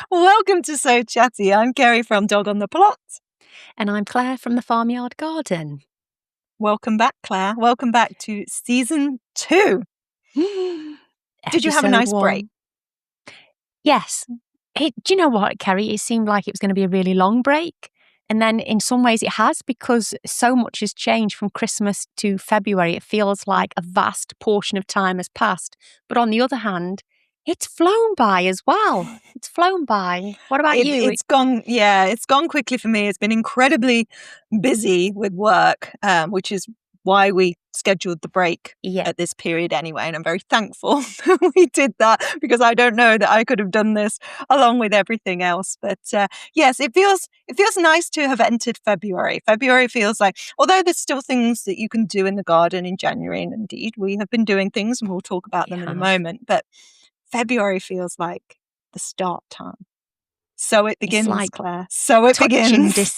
Welcome to Sow Chatty. I'm Kerry from Dog on the Plot. And I'm Claire from the Farmyard Garden. Welcome back, Claire. Welcome back to season 2. Did you have a Episode nice 1. break? Yes. Do you know what, Kerry? It seemed like it was going to be a really long break. And then in some ways it has, because so much has changed from Christmas to February. It feels like a vast portion of time has passed. But on the other hand, it's flown by as well. It's flown by. What about you? It's gone quickly for me. It's been incredibly busy with work, which is why we scheduled the break at this period anyway. And I'm very thankful that we did that, because I don't know that I could have done this along with everything else. But yes, it feels nice to have entered February. February feels like, although there's still things that you can do in the garden in January, and indeed we have been doing things, and we'll talk about them in a moment. But February feels like the start time. So it begins, like, Claire. So it begins.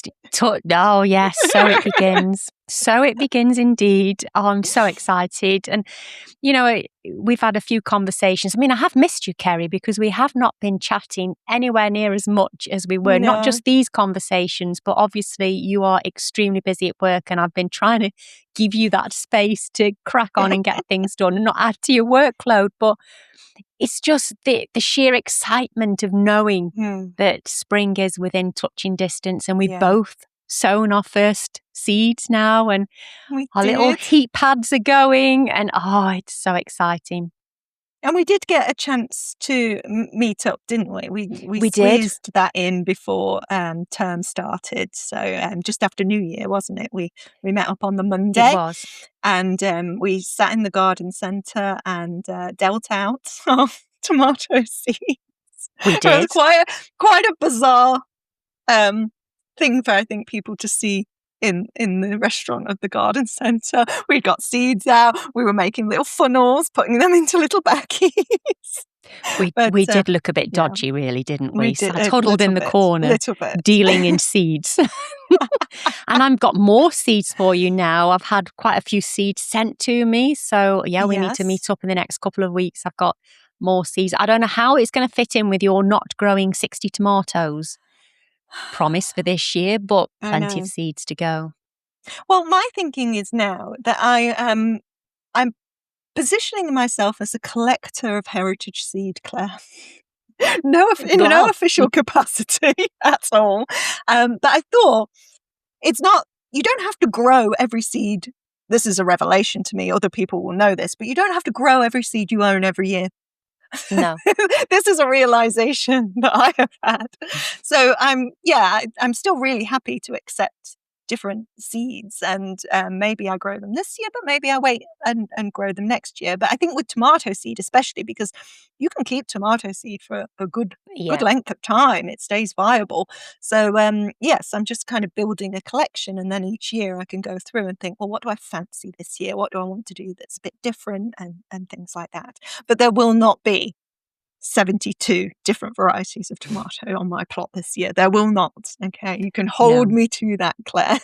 Oh, yes. So it begins. So it begins indeed. Oh, I'm so excited. And, you know, we've had a few conversations. I mean, I have missed you, Kerry, because we have not been chatting anywhere near as much as we were. No. Not just these conversations, but obviously you are extremely busy at work, and I've been trying to give you that space to crack on and get things done and not add to your workload. But it's just the sheer excitement of knowing that spring is within touching distance, and we've both sown our first seeds now, and our little heat pads are going, and it's so exciting. And we did get a chance to meet up, didn't we? We squeezed that in before term started. So just after New Year, wasn't it? We met up on the Monday. It was. And we sat in the garden centre and dealt out our tomato seeds. We did. It was quite a bizarre thing for, I think, people to see in the restaurant of the garden centre. We got seeds out. We were making little funnels, putting them into little baggies. We did look a bit dodgy, really, didn't we? Did, I toddled in the corner, dealing in seeds. And I've got more seeds for you now. I've had quite a few seeds sent to me. So, we need to meet up in the next couple of weeks. I've got more seeds. I don't know how it's going to fit in with your not growing 60 tomatoes promise for this year, but plenty of seeds to go. Well, my thinking is now that I'm positioning myself as a collector of heritage seed, Claire. No official capacity at all. But I thought, it's not, you don't have to grow every seed. This is a revelation to me. Other people will know this, but you don't have to grow every seed you own every year. No. This is a realization that I have had. So I'm still really happy to accept different seeds, and maybe I grow them this year, but maybe I wait and grow them next year. But I think with tomato seed, especially, because you can keep tomato seed for a good length of time, it stays viable. So yes, I'm just kind of building a collection, and then each year I can go through and think, well, what do I fancy this year? What do I want to do that's a bit different, and things like that. But there will not be 72 different varieties of tomato on my plot this year. There will not. Okay, you can hold me to that, Claire.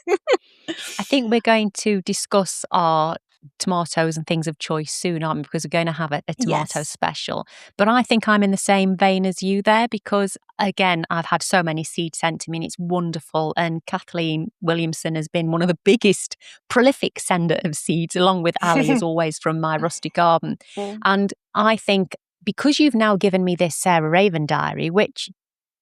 I think we're going to discuss our tomatoes and things of choice soon, aren't we? Because we're going to have a tomato special. But I think I'm in the same vein as you there, because again, I've had so many seeds sent to me, and it's wonderful. And Kathleen Williamson has been one of the biggest prolific sender of seeds, along with Ali, as always, from My Rusty Garden. And I think, because you've now given me this Sarah Raven diary, which,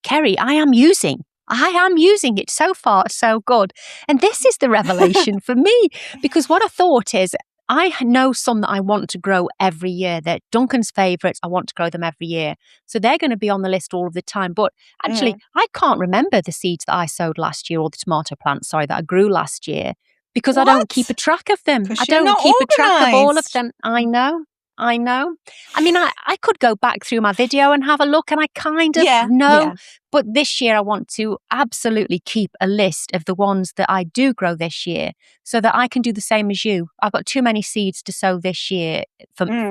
Kerry, I am using it so far, so good. And this is the revelation for me, because what I thought is, I know some that I want to grow every year. They're Duncan's favourites. I want to grow them every year. So they're going to be on the list all of the time. But actually, I can't remember the seeds that I sowed last year, or the tomato plants, that I grew last year, because I don't keep a track of them. I don't keep a track of all of them. I know. I mean, I could go back through my video and have a look, and I kind of know. But this year I want to absolutely keep a list of the ones that I do grow this year, so that I can do the same as you. I've got too many seeds to sow this year,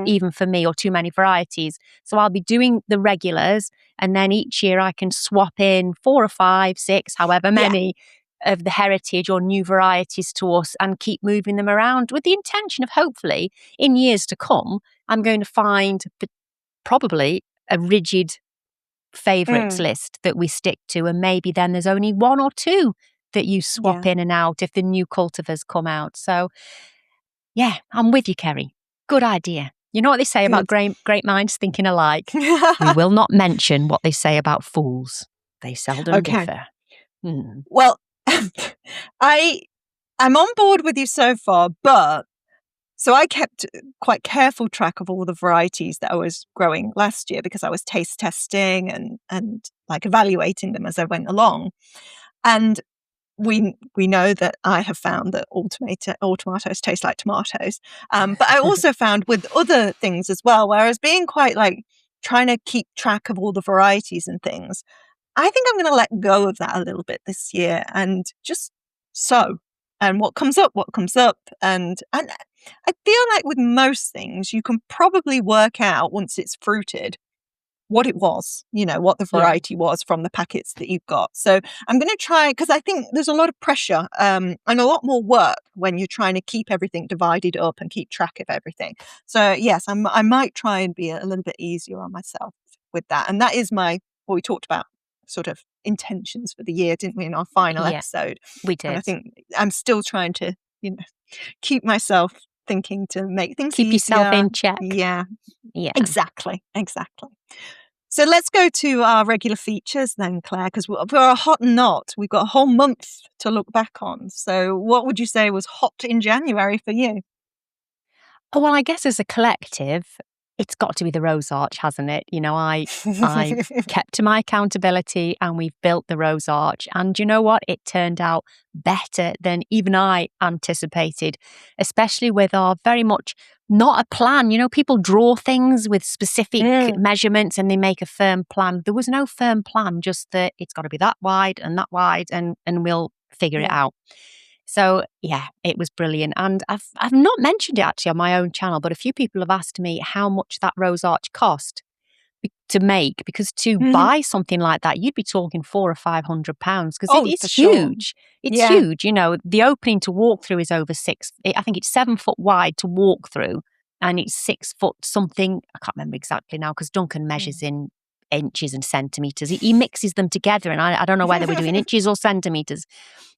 even for me, or too many varieties. So I'll be doing the regulars, and then each year I can swap in 4 or 5, 6, however many of the heritage or new varieties to us, and keep moving them around, with the intention of, hopefully, in years to come, I'm going to find probably a rigid favourites list that we stick to, and maybe then there's only one or two that you swap in and out if the new cultivars come out. So, yeah, I'm with you, Kerry. Good idea. You know what they say about great minds thinking alike? We will not mention what they say about fools. They seldom differ. Well, I'm on board with you so far, but so I kept quite careful track of all the varieties that I was growing last year because I was taste testing and like evaluating them as I went along. And we know that I have found that all tomatoes taste like tomatoes. But I also found with other things as well, whereas being quite like trying to keep track of all the varieties and things, I think I'm going to let go of that a little bit this year and just sow. And what comes up. And I feel like with most things, you can probably work out once it's fruited what it was, what the variety was from the packets that you've got. So I'm going to try, because I think there's a lot of pressure and a lot more work when you're trying to keep everything divided up and keep track of everything. So yes, I might try and be a little bit easier on myself with that. And that is what we talked about, sort of intentions for the year, didn't we, in our final episode? We did. And I think I'm still trying to, keep myself thinking to make things keep easier. Yourself in check. Yeah. Exactly. So let's go to our regular features then, Claire, because we're a hot knot. We've got a whole month to look back on. So what would you say was hot in January for you? Oh, well, I guess as a collective, it's got to be the rose arch, hasn't it? I kept to my accountability and we've built the rose arch. And you know what? It turned out better than even I anticipated, especially with our very much not a plan. People draw things with specific measurements and they make a firm plan. There was no firm plan, just that it's got to be that wide and we'll figure it out. So, yeah, it was brilliant. And I've not mentioned it actually on my own channel, but a few people have asked me how much that rose arch cost to make, because to buy something like that, you'd be talking £400 or £500 because it's huge. Sure. It's huge. The opening to walk through is over I think it's 7 foot wide to walk through, and it's 6 foot something. I can't remember exactly now because Duncan measures in inches and centimetres. He mixes them together, and I don't know whether we're doing inches or centimetres.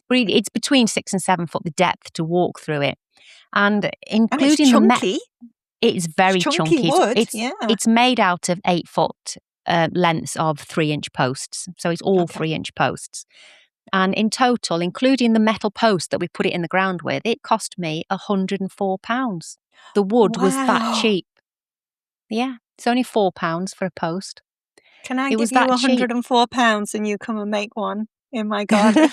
But it's between 6 and 7 foot the depth to walk through it, and including and it's chunky. It's very chunky. Wood. It's made out of 8 foot lengths of 3-inch posts, so it's all 3-inch posts. And in total, including the metal post that we put it in the ground with, it cost me £104. The wood was that cheap. Yeah, it's only £4 for a post. Can I give you £104 and you come and make one in my garden?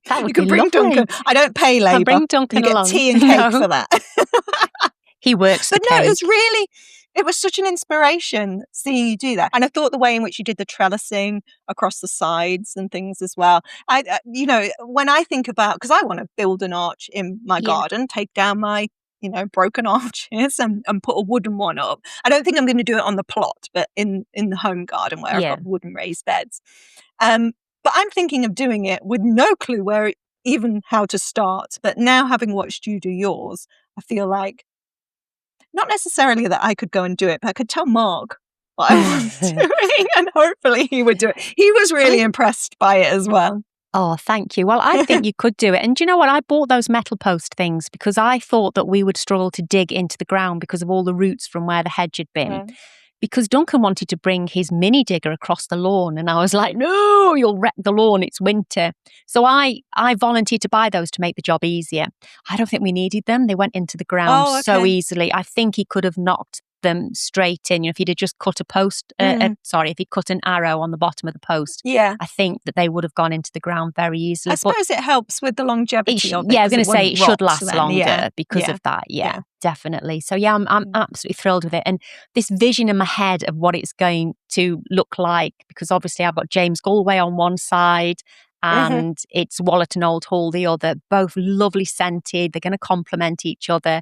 That would you can be bring lovely. Duncan. I don't pay labour. I'll bring Duncan you along. get tea and cake for that. He works but the cake. It was such an inspiration seeing you do that. And I thought the way in which you did the trellising across the sides and things as well. When I think about, because I want to build an arch in my garden, take down my broken arches and put a wooden one up. I don't think I'm going to do it on the plot, but in the home garden where I've got wooden raised beds. But I'm thinking of doing it with no clue even how to start. But now, having watched you do yours, I feel like not necessarily that I could go and do it, but I could tell Mark what I was doing, and hopefully he would do it. He was really impressed by it as well. Oh, thank you. Well, I think you could do it. And do you know what? I bought those metal post things because I thought that we would struggle to dig into the ground because of all the roots from where the hedge had been. Because Duncan wanted to bring his mini digger across the lawn. And I was like, no, you'll wreck the lawn. It's winter. So I volunteered to buy those to make the job easier. I don't think we needed them. They went into the ground so easily. I think he could have knocked them straight in. If he'd have just cut if he cut an arrow on the bottom of the post, I think that they would have gone into the ground very easily. I suppose it helps with the longevity of it. Yeah, I was going to say it should last longer because of that. Yeah, definitely. So I'm absolutely thrilled with it. And this vision in my head of what it's going to look like, because obviously I've got James Galway on one side and it's Wallet and Old Hall the other, both lovely scented. They're going to complement each other.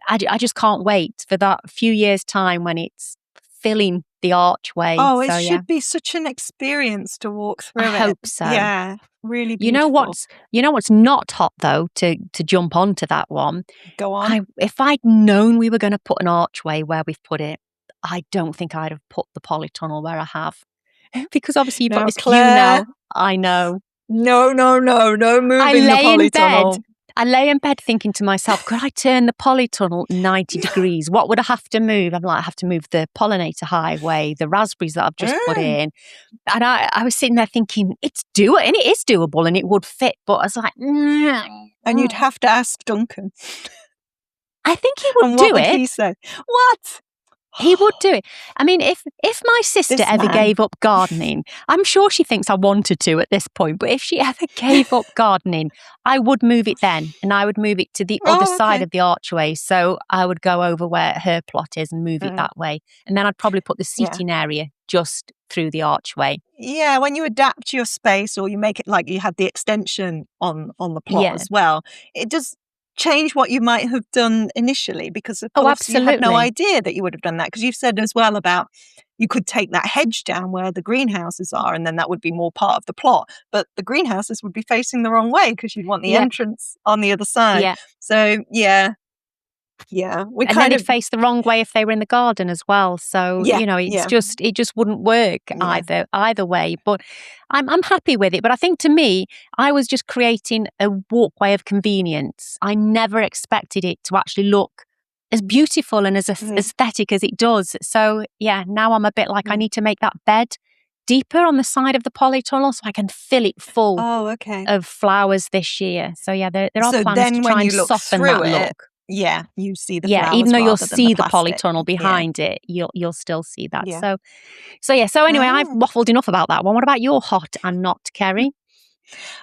I just can't wait for that few years' time when it's filling the archway. Oh, it should be such an experience to walk through I hope so. Yeah, really beautiful. You know what's not hot though, to jump onto that one? Go on. If I'd known we were going to put an archway where we've put it, I don't think I'd have put the polytunnel where I have. Because obviously you've got Now, this view Claire, now. I know. no I moving the lay in bed. polytunnel. I lay in bed thinking to myself, could I turn the polytunnel 90 degrees? What would I have to move? I'm like, I have to move the pollinator highway, the raspberries that I've just put in. And I was sitting there thinking, and it is doable and it would fit. But I was like, And you'd have to ask Duncan. I think he would And what do would it. he say? What? He would do it. I mean, if my sister This ever man. gave up gardening, I'm sure she thinks I wanted to at this point, but if she ever gave up gardening, I would move it then, and I would move it to the other side of the archway. So I would go over where her plot is and move it that way. And then I'd probably put the seating area just through the archway. Yeah, when you adapt your space or you make it like you had the extension on the plot as well, it does change what you might have done initially, because of course you had no idea that you would have done that, because you've said as well about you could take that hedge down where the greenhouses are and then that would be more part of the plot, but the greenhouses would be facing the wrong way because you'd want the entrance on the other side. So we and then it'd face the wrong way if they were in the garden as well. So it just wouldn't work either way. But I'm happy with it. But I think to me, I was just creating a walkway of convenience. I never expected it to actually look as beautiful and as aesthetic as it does. So now I'm a bit like I need to make that bed deeper on the side of the polytunnel so I can fill it full of flowers this year. So there are plans to try and soften that look. Yeah, you see the flowers. Even though you'll see the polytunnel behind it, you'll still see that. So anyway, I've waffled enough about that one. What about your hot and not, Kerry?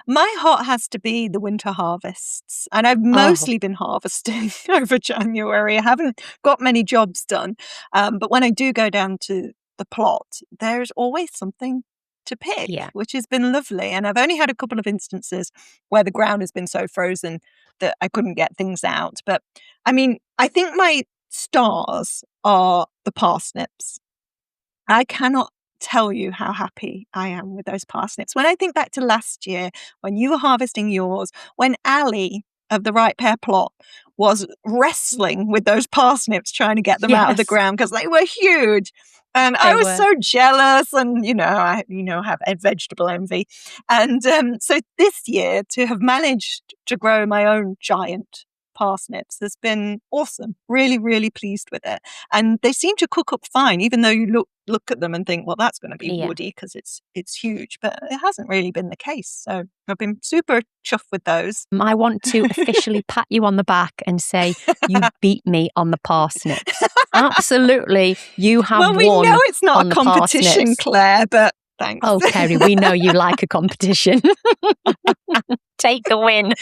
My hot has to be the winter harvests, and I've mostly been harvesting over January. I haven't got many jobs done, but when I do go down to the plot, there's always something to pick, which has been lovely. And I've only had a couple of instances where the ground has been so frozen that I couldn't get things out. But I mean, I think my stars are the parsnips. I cannot tell you how happy I am with those parsnips. When I think back to last year, when you were harvesting yours, when Ali of the Right Pair plot was wrestling with those parsnips, trying to get them out of the ground because they were huge. And I was so jealous, and I have a vegetable envy. And so this year, to have managed to grow my own giant parsnips has been awesome. Really, really pleased with it. And they seem to cook up fine, even though you look at them and think, well, that's going to be woody because it's huge. But it hasn't really been the case. So I've been super chuffed with those. I want to officially pat you on the back and say you beat me on the parsnips. Absolutely, you have won. Well, we know it's not a competition, parsnips. Claire, but thanks. Oh, Kerry, we know you like a competition. Take the win.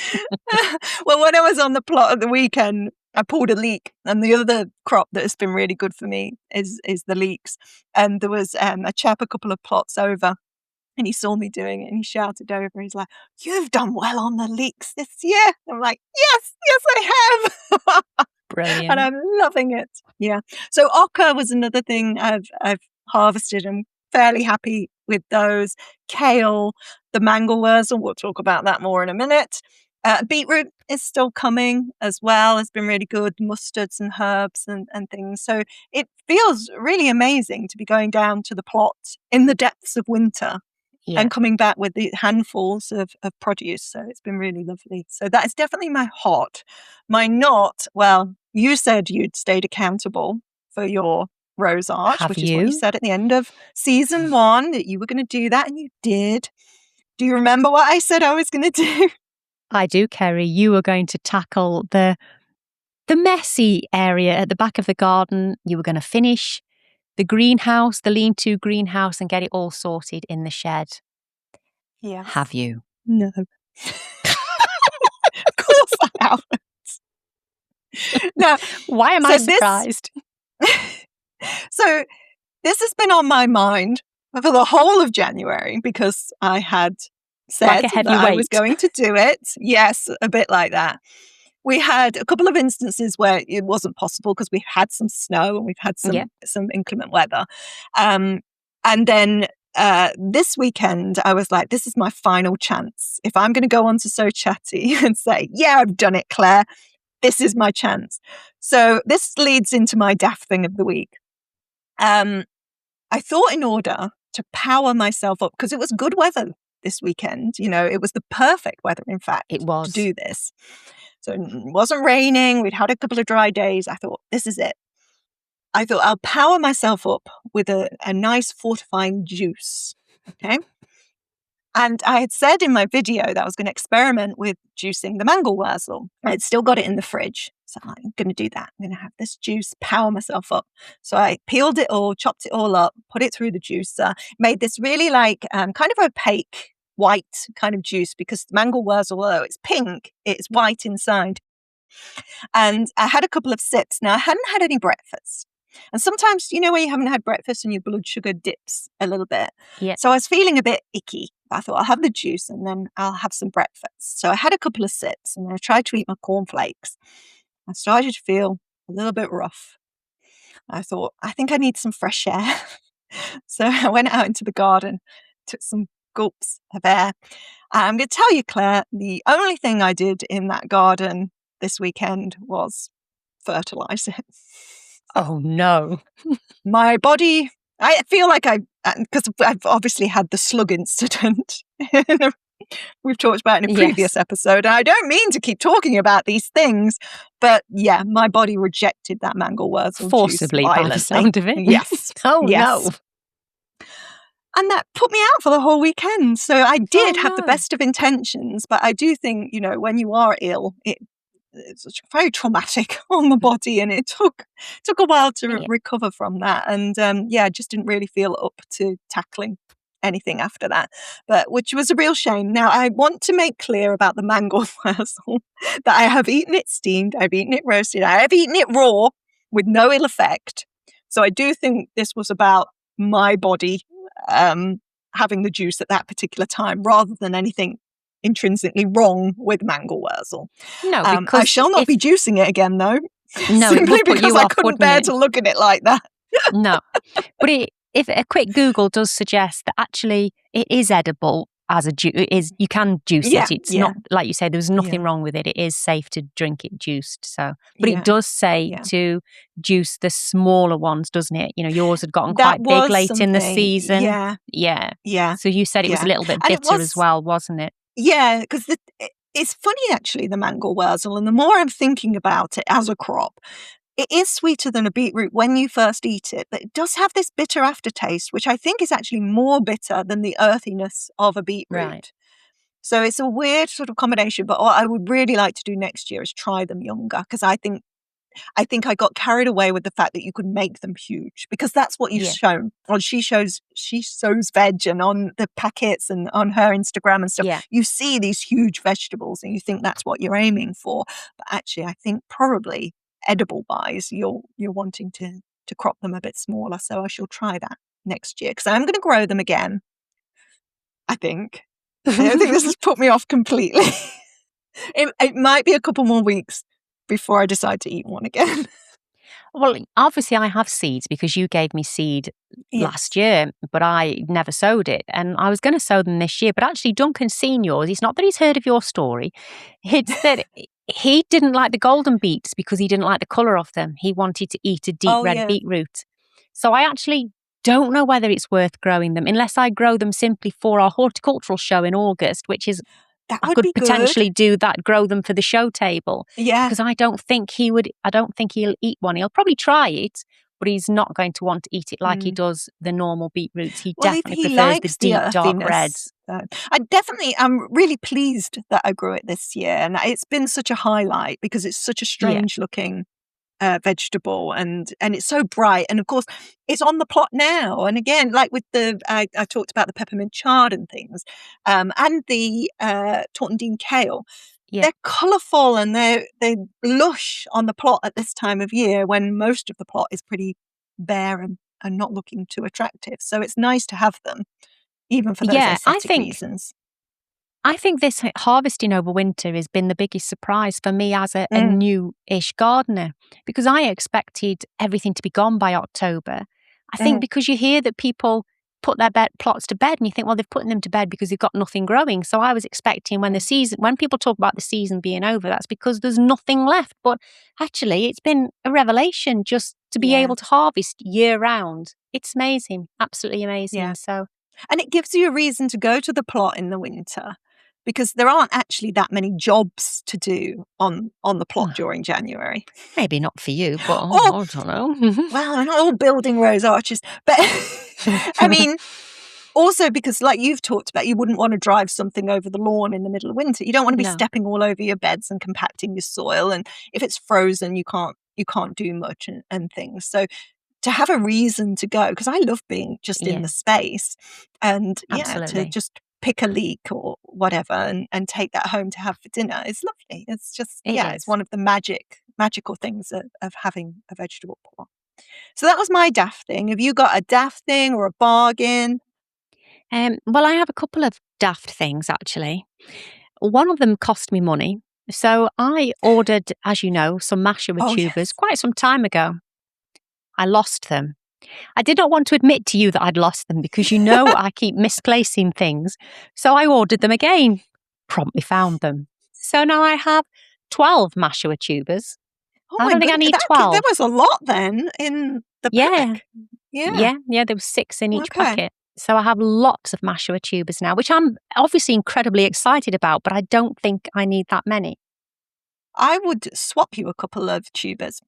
Well, when I was on the plot at the weekend, I pulled a leek, and the other crop that has been really good for me is the leeks. And there was a chap a couple of plots over, and he saw me doing it, and he shouted over. He's like, "You've done well on the leeks this year." I'm like, "Yes, I have." Brilliant. And I'm loving it. Yeah. So oca was another thing I've harvested. I'm fairly happy with those. Kale, the mangel wurzel, we'll talk about that more in a minute. Beetroot is still coming as well. It's been really good. Mustards and herbs and things. So it feels really amazing to be going down to the plot in the depths of winter and coming back with the handfuls of produce. So it's been really lovely. So that is definitely my hot. My not, well, you said you'd stayed accountable for your rose arch, is what you said at the end of season 1, that you were going to do that, and you did. Do you remember what I said I was going to do? I do, Kerry. You were going to tackle the messy area at the back of the garden. You were going to finish the greenhouse, the lean-to greenhouse, and get it all sorted in the shed. Yes. Have you? No. Of course I haven't. Now, why am I surprised? So this has been on my mind for the whole of January, because I had said that I was going to do it. Yes, a bit like that. We had a couple of instances where it wasn't possible because we had some snow and we've had some inclement weather. And then this weekend, I was like, this is my final chance. If I'm going to go on to Sow Chatty and say, yeah, I've done it, Claire, this is my chance. So this leads into my Daft thing of the week. I thought, in order to power myself up, because it was good weather this weekend. It was the perfect weather, in fact, It was. to do this. So it wasn't raining. We'd had a couple of dry days. I thought, this is it. I thought I'll power myself up with a nice fortifying juice. Okay. And I had said in my video that I was going to experiment with juicing the mangold wurzel. I had still got it in the fridge. So I'm going to do that. I'm going to have this juice, power myself up. So I peeled it all, chopped it all up, put it through the juicer, made this really kind of opaque white kind of juice, because the mangold wurzel, although it's pink, it's white inside. And I had a couple of sips. Now, I hadn't had any breakfast. And sometimes, when you haven't had breakfast and your blood sugar dips a little bit. Yeah. So I was feeling a bit icky. I thought I'll have the juice and then I'll have some breakfast. So I had a couple of sips and then I tried to eat my cornflakes. I started to feel a little bit rough. I thought, I think I need some fresh air. So I went out into the garden, took some gulps of air. And I'm going to tell you, Claire, the only thing I did in that garden this weekend was fertilize it. Oh, no. My body, I feel like because I've obviously had the slug incident we've talked about in a previous episode. And I don't mean to keep talking about these things, but yeah, my body rejected that mangold wurzel forcibly, juice by the sound of it. Yes. Oh, yes. no. And that put me out for the whole weekend. So I did have the best of intentions, but I do think, when you are ill, it's very traumatic on the body, and it took a while to recover from that. And I just didn't really feel up to tackling anything after that, which was a real shame. Now, I want to make clear about the mangold wurzel that I have eaten it steamed, I've eaten it roasted, I have eaten it raw with no ill effect. So I do think this was about my body having the juice at that particular time, rather than anything intrinsically wrong with mangold wurzel. No, because I shall not be juicing it again, though. No, simply it would put because you I off, couldn't wouldn't bear it? to look at it like that. No, but if a quick Google does suggest that actually it is edible as a juice, you can juice it. It's not, like you say, there's nothing wrong with it. It is safe to drink it juiced. So, but it does say to juice the smaller ones, doesn't it? Yours had gotten quite big late in the season. Yeah. So you said it was a little bit bitter as well, wasn't it? Yeah, because it's funny, actually, the mangold wurzel. And the more I'm thinking about it as a crop, it is sweeter than a beetroot when you first eat it, but it does have this bitter aftertaste, which I think is actually more bitter than the earthiness of a beetroot. Right. So it's a weird sort of combination, but what I would really like to do next year is try them younger, because I think I got carried away with the fact that you could make them huge, because that's what you've shown. Well, she sows veg, and on the packets and on her Instagram and stuff, you see these huge vegetables and you think that's what you're aiming for. But actually, I think probably edible wise, you're wanting to crop them a bit smaller. So I shall try that next year, because I'm going to grow them again. I think. I don't think this has put me off completely. It might be a couple more weeks before I decide to eat one again. Well, obviously I have seeds because you gave me seed last year, but I never sowed it. And I was going to sow them this year, but actually Duncan's seen yours. It's not that he's heard of your story. It's that he didn't like the golden beets because he didn't like the colour of them. He wanted to eat a deep red beetroot. So I actually don't know whether it's worth growing them unless I grow them simply for our horticultural show in August, which is I could potentially do that, grow them for the show table. Yeah. Because I don't think he'll eat one. He'll probably try it, but he's not going to want to eat it like he does the normal beetroots. He definitely prefers the deep, dark reds. I'm really pleased that I grew it this year. And it's been such a highlight because it's such a strange looking vegetable, and it's so bright, and of course it's on the plot now. And again, like with I talked about the peppermint chard and things, and the Tortondine kale. They're colourful and they're lush on the plot at this time of year when most of the plot is pretty bare and not looking too attractive. So it's nice to have them, even for those aesthetic reasons. I think this harvesting over winter has been the biggest surprise for me as a new-ish gardener, because I expected everything to be gone by October. I think because you hear that people put their plots to bed and you think, well, they've put them to bed because they've got nothing growing. So I was expecting when people talk about the season being over, that's because there's nothing left. But actually, it's been a revelation just to be able to harvest year round. It's amazing. Absolutely amazing. Yeah. So, and it gives you a reason to go to the plot in the winter because there aren't actually that many jobs to do on the plot during January. Maybe not for you, but Oh, I don't know. well, we're not all building rose arches. But I mean, also because like you've talked about, you wouldn't want to drive something over the lawn in the middle of winter. You don't want to be No. stepping all over your beds and compacting your soil. And if it's frozen, you can't do much and things. So to have a reason to go, because I love being just in the space and to just pick a leek or whatever and take that home to have for dinner is lovely. It's just, it's one of the magical things of having a vegetable plot. So that was my daft thing. Have you got a daft thing or a bargain? Well, I have a couple of daft things, actually. One of them cost me money. So I ordered, as you know, some masher with tubers quite some time ago. I lost them. I did not want to admit to you that I'd lost them because I keep misplacing things. So I ordered them again, promptly found them. So now I have 12 masher with tubers. I don't think I need 12. There was a lot then in the pack. Yeah, there was 6 in each packet. So I have lots of masher with tubers now, which I'm obviously incredibly excited about, but I don't think I need that many. I would swap you a couple of tubers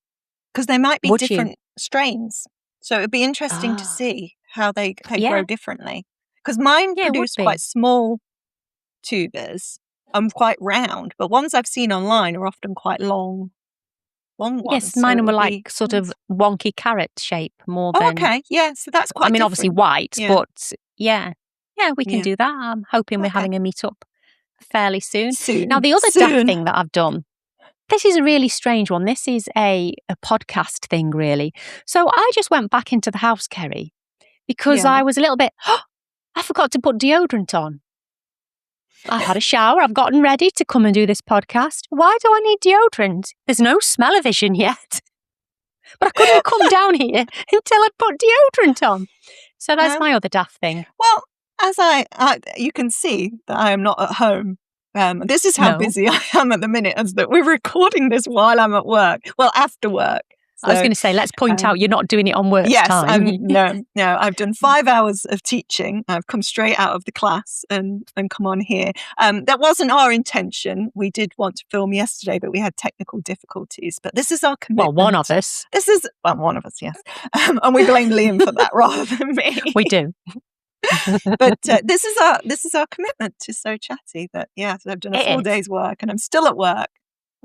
because they might be different strains. So it'd be interesting to see how they grow differently. Because mine produce quite small tubers and quite round, but ones I've seen online are often quite long ones. Yes, mine were like sort of wonky carrot shape more than... okay, yeah, so that's quite different. Obviously white, but we can do that. I'm hoping we're having a meet-up fairly soon. Now, the other daft thing that I've done, this is a really strange one. This is a podcast thing, really. So I just went back into the house, Kerry, because I was a little bit, I forgot to put deodorant on. I had a shower. I've gotten ready to come and do this podcast. Why do I need deodorant? There's no smell-o-vision yet. But I couldn't come down here until I'd put deodorant on. So that's my other daft thing. Well, as you can see that I am not at home. This is how busy I am at the minute, as that we're recording this while I'm at work. Well, after work. So, I was going to say, let's point out you're not doing it on work time. No. I've done 5 hours of teaching. I've come straight out of the class and come on here. That wasn't our intention. We did want to film yesterday, but we had technical difficulties. But this is our commitment. Well, one of us. One of us, yes. And we blame Liam for that rather than me. We do. But this is our commitment to Sow Chatty. That I've done a full day's work and I'm still at work.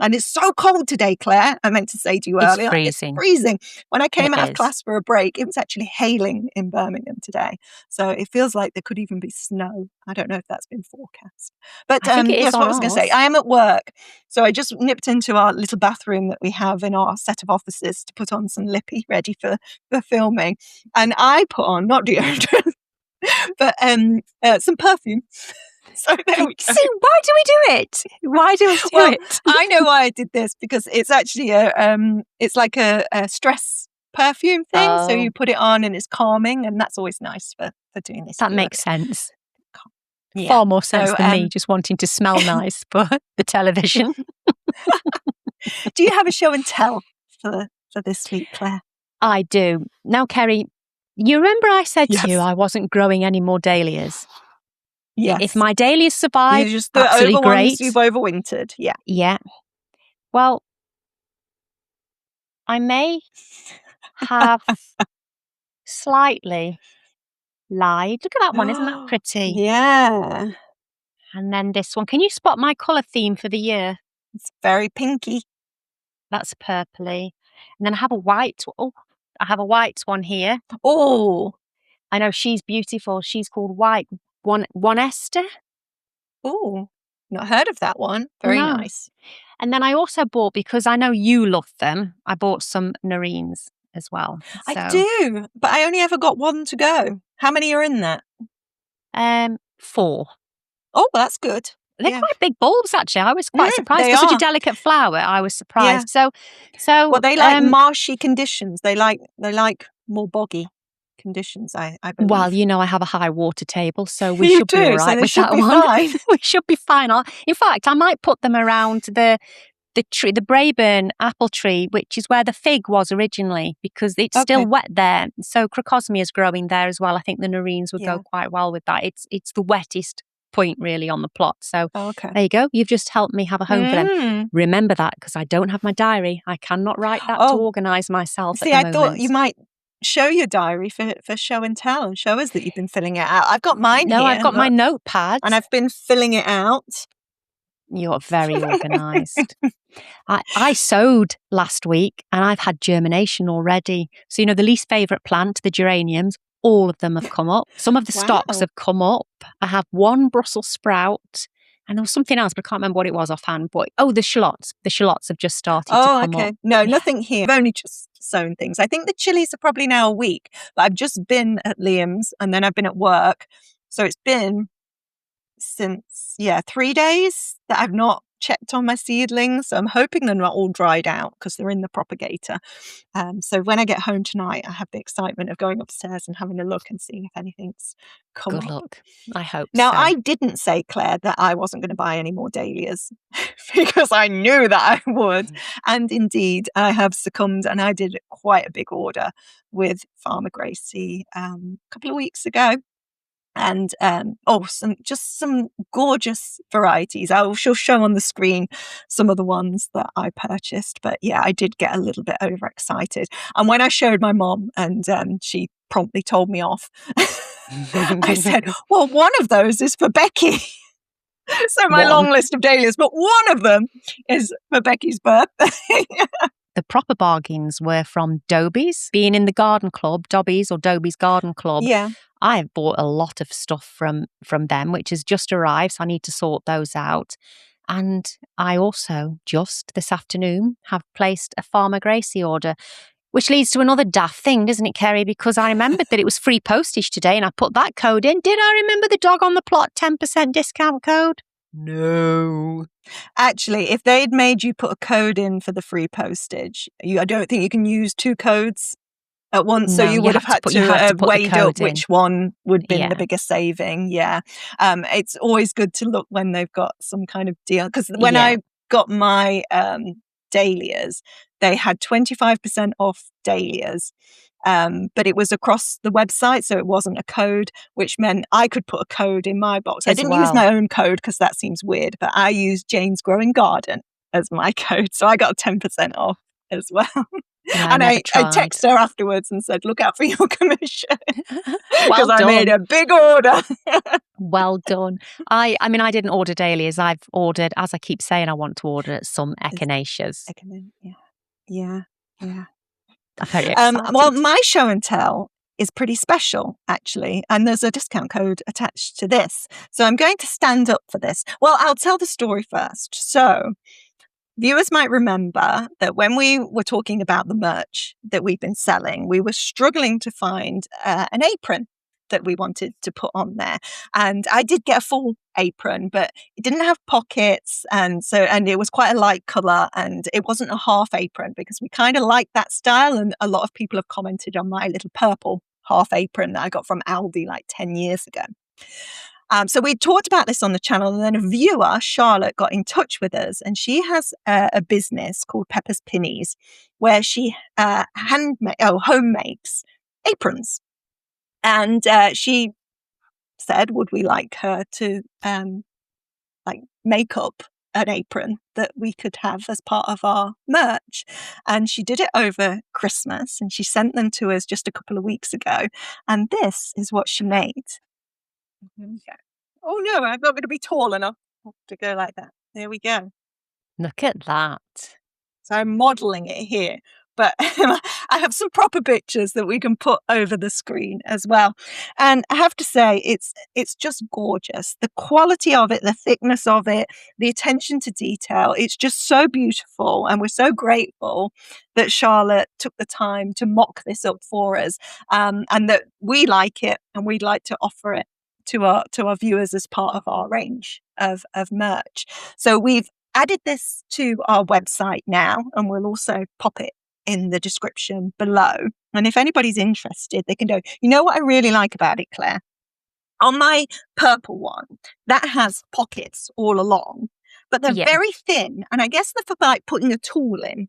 And it's so cold today, Claire. I meant to say to you earlier. It's freezing. It's freezing. When I came out of class for a break, it was actually hailing in Birmingham today. So it feels like there could even be snow. I don't know if that's been forecast. But that's what I was going to say. I am at work. So I just nipped into our little bathroom that we have in our set of offices to put on some lippy ready for filming. And I put on, not deodorant, but some perfume. So there we go. See, why do we do it? Why do we do it? I know why I did this, because it's actually it's like a stress perfume thing. So you put it on and it's calming, and that's always nice for doing this. That makes sense. Far more sense than me just wanting to smell nice for the television. Do you have a show and tell for this week, Claire? I do. Now, Kerry, you remember I said to you I wasn't growing any more dahlias? Yes. If my dahlias survive, just the absolutely great. Ones you've overwintered. Yeah. Yeah. Well, I may have slightly lied. Look at that one. Isn't that pretty? Yeah. And then this one. Can you spot my colour theme for the year? It's very pinky. That's purpley. And then I have a white. Oh, I have a white one here. Oh. I know, she's beautiful. She's called White One Esther. Oh, not heard of that one. Very nice. And then I also bought, because I know you love them, I bought some Narines as well. So. I do, but I only ever got one to go. How many are in that? 4. Oh, that's good. They're quite big bulbs, actually. I was quite surprised. For such a delicate flower, I was surprised. Yeah. So well, they like marshy conditions. They like more boggy conditions, I believe. Well, I have a high water table, so we should be all right with that one. We should be fine. In fact, I might put them around the the tree, the Braeburn apple tree, which is where the fig was originally, because it's still wet there. So crocosmia is growing there as well. I think the nerines would go quite well with that. It's the wettest point really on the plot. So there you go. You've just helped me have a home for them. Remember that, because I don't have my diary. I cannot write that to organise myself. See, I thought you might show your diary for show and tell and show us that you've been filling it out. I've got mine here. No, I've got my notepad. And I've been filling it out. You're very organised. I sowed last week and I've had germination already. So, the least favourite plant, the geraniums, all of them have come up. Some of the stalks have come up. I have one Brussels sprout and there was something else, but I can't remember what it was offhand. But, the shallots. The shallots have just started to come up. No, nothing here. I've only just sown things. I think the chilies are probably now a week, but I've just been at Liam's and then I've been at work. So it's been since 3 days that I've not checked on my seedlings, so I'm hoping they're not all dried out because they're in the propagator. So when I get home tonight, I have the excitement of going upstairs and having a look and seeing if anything's come up. Good luck. I hope now, so. I didn't say, Claire, that I wasn't going to buy any more dahlias because I knew that I would. And indeed, I have succumbed and I did quite a big order with Farmer Gracie a couple of weeks ago. And some gorgeous varieties. She'll show on the screen some of the ones that I purchased. But I did get a little bit overexcited. And when I showed my mom and she promptly told me off, I said, well, one of those is for Becky. So my long list of dahlias, but one of them is for Becky's birthday. The proper bargains were from Dobie's. Being in the garden club, Dobie's or Dobie's Garden Club, I've bought a lot of stuff from them, which has just arrived, so I need to sort those out. And I also, just this afternoon, have placed a Farmer Gracie order, which leads to another daft thing, doesn't it, Kerry? Because I remembered that it was free postage today and I put that code in. Did I remember the dog on the plot 10% discount code? No. Actually, if they'd made you put a code in for the free postage, I don't think you can use two codes at once. So you would have had to weigh up which one would have been the biggest saving. Yeah. It's always good to look when they've got some kind of deal. Because when I got my dahlias, they had 25% off dahlias. But it was across the website, so it wasn't a code, which meant I could put a code in my box. I didn't use my own code because that seems weird, but I used Jane's Growing Garden as my code, so I got 10% off as well. Yeah, and I texted her afterwards and said, look out for your commission, because I made a big order. Well done. I mean, I didn't order dahlias. I've ordered, as I keep saying, I want to order some echinaceas. Yeah. I'm very excited. Well, my show and tell is pretty special, actually, and there's a discount code attached to this. So I'm going to stand up for this. Well, I'll tell the story first. So viewers might remember that when we were talking about the merch that we've been selling, we were struggling to find an apron that we wanted to put on there. And I did get a full apron, but it didn't have pockets. And it was quite a light colour, and it wasn't a half apron because we kind of like that style. And a lot of people have commented on my little purple half apron that I got from Aldi like 10 years ago. So we talked about this on the channel, and then a viewer, Charlotte, got in touch with us, and she has a business called Pepper's Pinnies where she home makes aprons. And she said, would we like her to make up an apron that we could have as part of our merch? And she did it over Christmas, and she sent them to us just a couple of weeks ago. And this is what she made. Oh no, I'm not going to be tall enough to go like that. There we go. Look at that. So I'm modelling it here. But I have some proper pictures that we can put over the screen as well. And I have to say, it's just gorgeous. The quality of it, the thickness of it, the attention to detail, it's just so beautiful. And we're so grateful that Charlotte took the time to mock this up for us, and that we like it and we'd like to offer it to our viewers as part of our range of merch. So we've added this to our website now, and we'll also pop it in the description below. And if anybody's interested, they can do. You know what I really like about it, Claire? On my purple one, that has pockets all along. but they're very thin. And I guess they're for like putting a tool in.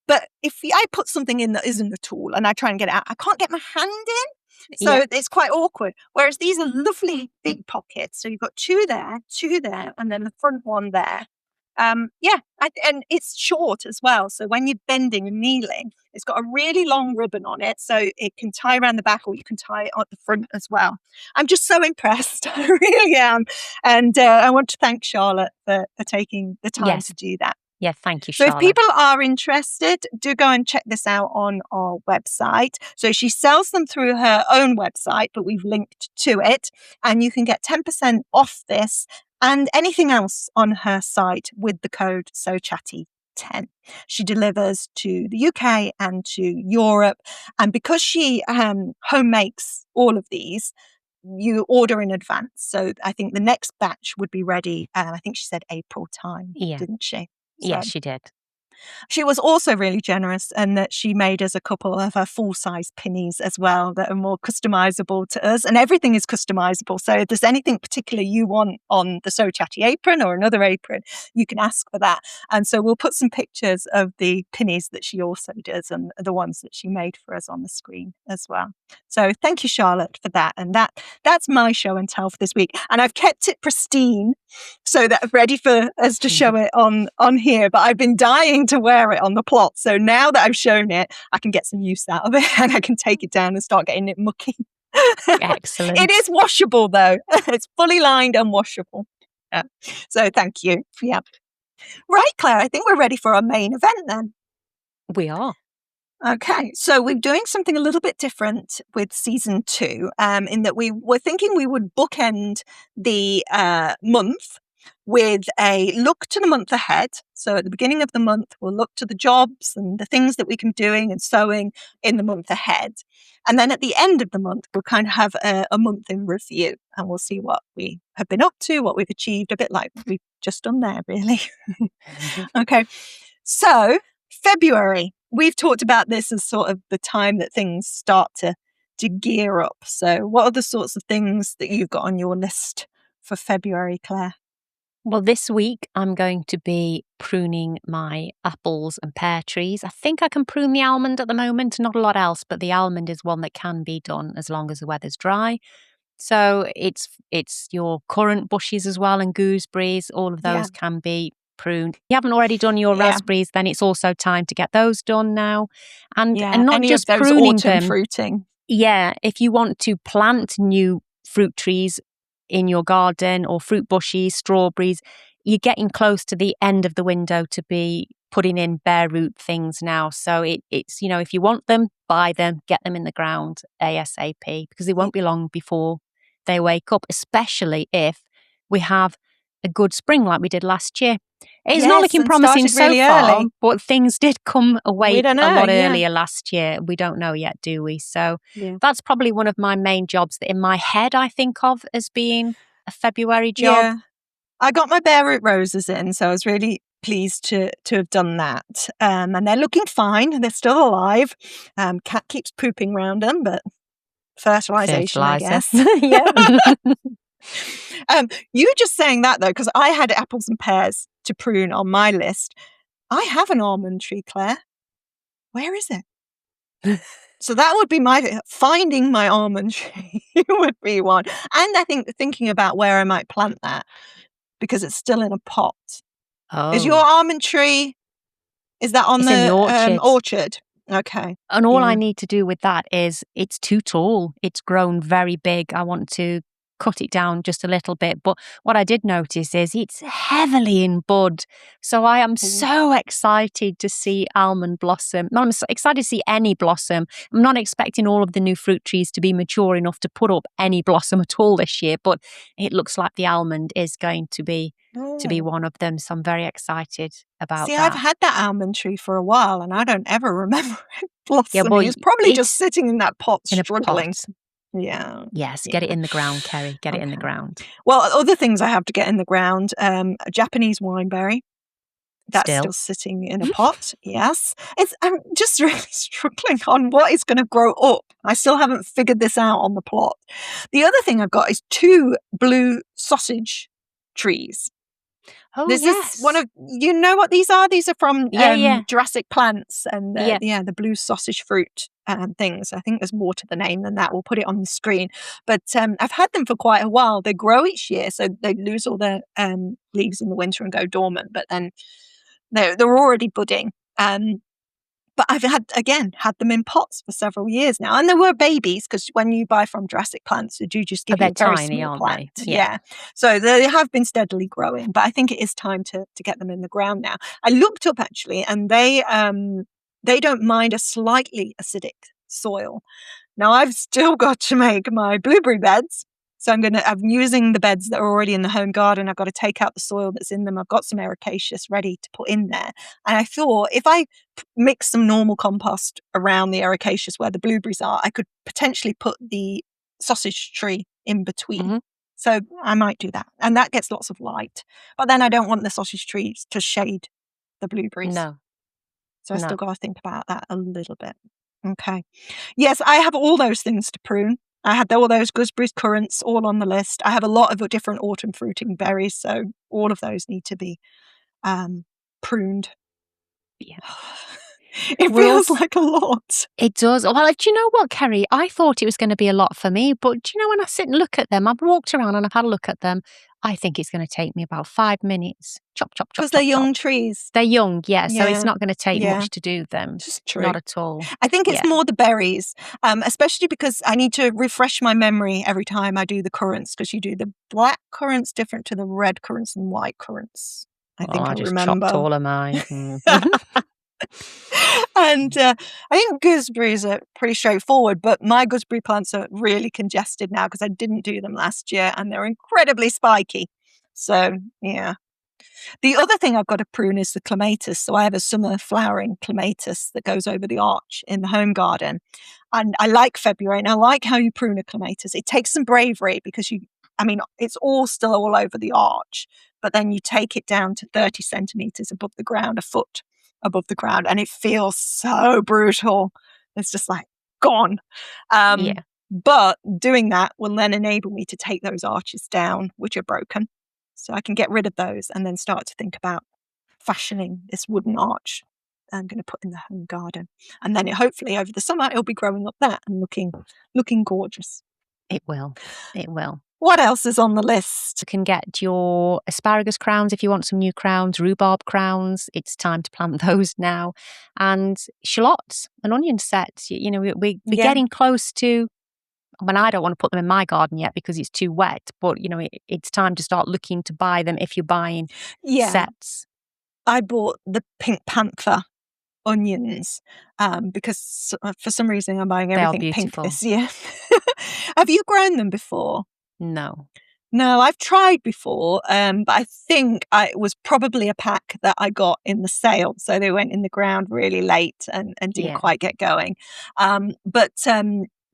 But if I put something in that isn't a tool and I try and get it out, I can't get my hand in. So it's quite awkward. Whereas these are lovely big pockets. So you've got two there, and then the front one there. And it's short as well. So when you're bending and kneeling, it's got a really long ribbon on it. So it can tie around the back, or you can tie it at the front as well. I'm just so impressed. I really am. And I want to thank Charlotte for taking the time to do that. Yeah, thank you, Charlotte. So if people are interested, do go and check this out on our website. So she sells them through her own website, but we've linked to it. And you can get 10% off this and anything else on her site with the code Sow Chatty 10. She delivers to the UK and to Europe. And because she home makes all of these, you order in advance. So I think the next batch would be ready. I think she said April time, didn't she? So, yeah, she did. She was also really generous in that she made us a couple of her full-size pinnies as well that are more customizable to us. And everything is customizable. So if there's anything particular you want on the Sow Chatty apron or another apron, you can ask for that. And so we'll put some pictures of the pinnies that she also does and the ones that she made for us on the screen as well. So thank you, Charlotte, for that. And that's my show and tell for this week. And I've kept it pristine so that I'm ready for us to show it on here. But I've been dying to wear it on the plot. So now that I've shown it, I can get some use out of it and I can take it down and start getting it mucky. Excellent. It is washable though. It's fully lined and washable. Yeah. So thank you. Yeah. Right, Claire, I think we're ready for our main event then. We are. Okay, so we're doing something a little bit different with season 2, in that we were thinking we would bookend the month with a look to the month ahead. So at the beginning of the month, we'll look to the jobs and the things that we can be doing and sewing in the month ahead. And then at the end of the month, we'll kind of have a month in review and we'll see what we have been up to, what we've achieved, a bit like we've just done there, really. Okay, so February. We've talked about this as sort of the time that things start to gear up. So what are the sorts of things that you've got on your list for February, Claire? Well, this week I'm going to be pruning my apples and pear trees. I think I can prune the almond at the moment, not a lot else, but the almond is one that can be done as long as the weather's dry. So it's your currant bushes as well and gooseberries, all of those can be pruned. If you haven't already done your raspberries, then it's also time to get those done now. And not any just of those pruning autumn them. fruiting. Yeah, if you want to plant new fruit trees in your garden or fruit bushes, strawberries, you're getting close to the end of the window to be putting in bare root things now. So it's, if you want them, buy them, get them in the ground ASAP, because it won't be long before they wake up, especially if we have a good spring like we did last year. It's not looking promising so really far, early. but things did come away a lot yeah. earlier last year. We don't know yet, do we? So that's probably one of my main jobs that in my head I think of as being a February job. Yeah. I got my bare root roses in, so I was really pleased to have done that. And they're looking fine. They're still alive. Cat keeps pooping around them, but fertilization, I guess. Yeah. You just saying that though, because I had apples and pears to prune on my list. I have an almond tree, Claire. Where is it? So that would be finding my almond tree would be one. And I think thinking about where I might plant that, because it's still in a pot. Oh. Is your almond tree, is that on the orchard? Okay. And all I need to do with that is it's too tall. It's grown very big. I want to cut it down just a little bit. But what I did notice is it's heavily in bud. So I am so excited to see almond blossom. I'm so excited to see any blossom. I'm not expecting all of the new fruit trees to be mature enough to put up any blossom at all this year, but it looks like the almond is going to be one of them. So I'm very excited about that. I've had that almond tree for a while and I don't ever remember it blossoming. It's probably just sitting in that pot struggling. Yeah. Yes, get it in the ground, Kerry. Get it in the ground. Well, other things I have to get in the ground. A Japanese wineberry. That's still sitting in a pot. Yes. I'm just really struggling on what is going to grow up. I still haven't figured this out on the plot. The other thing I've got is 2 blue sausage trees. Oh, This is yes. one of, you know what these are? These are from Yeah. Jurassic Plants and Yeah. the blue sausage fruit things. I think there's more to the name than that. We'll put it on the screen. But I've had them for quite a while. They grow each year, so they lose all their leaves in the winter and go dormant. But then they're already budding. But I've had them in pots for several years now. And they were babies, because when you buy from Jurassic Plants, they do just give you They're a very tiny, small aren't plant. they? Yeah. So they have been steadily growing, but I think it is time to get them in the ground now. I looked up actually, and they don't mind a slightly acidic soil. Now I've still got to make my blueberry beds. So I'm using the beds that are already in the home garden. I've got to take out the soil that's in them. I've got some ericaceous ready to put in there. And I thought if I mix some normal compost around the ericaceous where the blueberries are, I could potentially put the sausage tree in between. Mm-hmm. So I might do that. And that gets lots of light. But then I don't want the sausage trees to shade the blueberries. No. So I still got to think about that a little bit. Okay. Yes, I have all those things to prune. I had all those gooseberries, currants, all on the list. I have a lot of different autumn fruiting berries, so all of those need to be pruned. Yeah. It feels like a lot. It does. Well, do you know what, Kerry? I thought it was going to be a lot for me, but do you know when I sit and look at them, I've walked around and I've had a look at them, I think it's going to take me about 5 minutes. Chop, chop, chop, Because chop, they're young chop. trees. They're young, yeah, so it's Yeah. not going to take Yeah. much to do them. It's true. Not at all. I think it's more the berries, especially because I need to refresh my memory every time I do the currants, because you do the black currants different to the red currants and white currants. I think I just remember. chopped all of mine. And I think gooseberries are pretty straightforward, but my gooseberry plants are really congested now because I didn't do them last year and they're incredibly spiky. So, yeah. The other thing I've got to prune is the clematis. So I have a summer flowering clematis that goes over the arch in the home garden. And I like February, and I like how you prune a clematis. It takes some bravery because it's all still all over the arch, but then you take it down to 30 centimeters above the ground, a foot above the ground, and it feels so brutal. It's just like gone. But doing that will then enable me to take those arches down, which are broken. So I can get rid of those and then start to think about fashioning this wooden arch I'm going to put in the home garden. And then hopefully over the summer, it'll be growing up that and looking gorgeous. It will. It will. What else is on the list? You can get your asparagus crowns if you want some new crowns, rhubarb crowns. It's time to plant those now. And shallots and onion sets. We're getting close to... I don't want to put them in my garden yet because it's too wet, but it's time to start looking to buy them if you're buying sets. I bought the Pink Panther onions because for some reason I'm buying everything pink this year. Have you grown them before? No, I've tried before, but I think it was probably a pack that I got in the sale, so they went in the ground really late and didn't quite get going.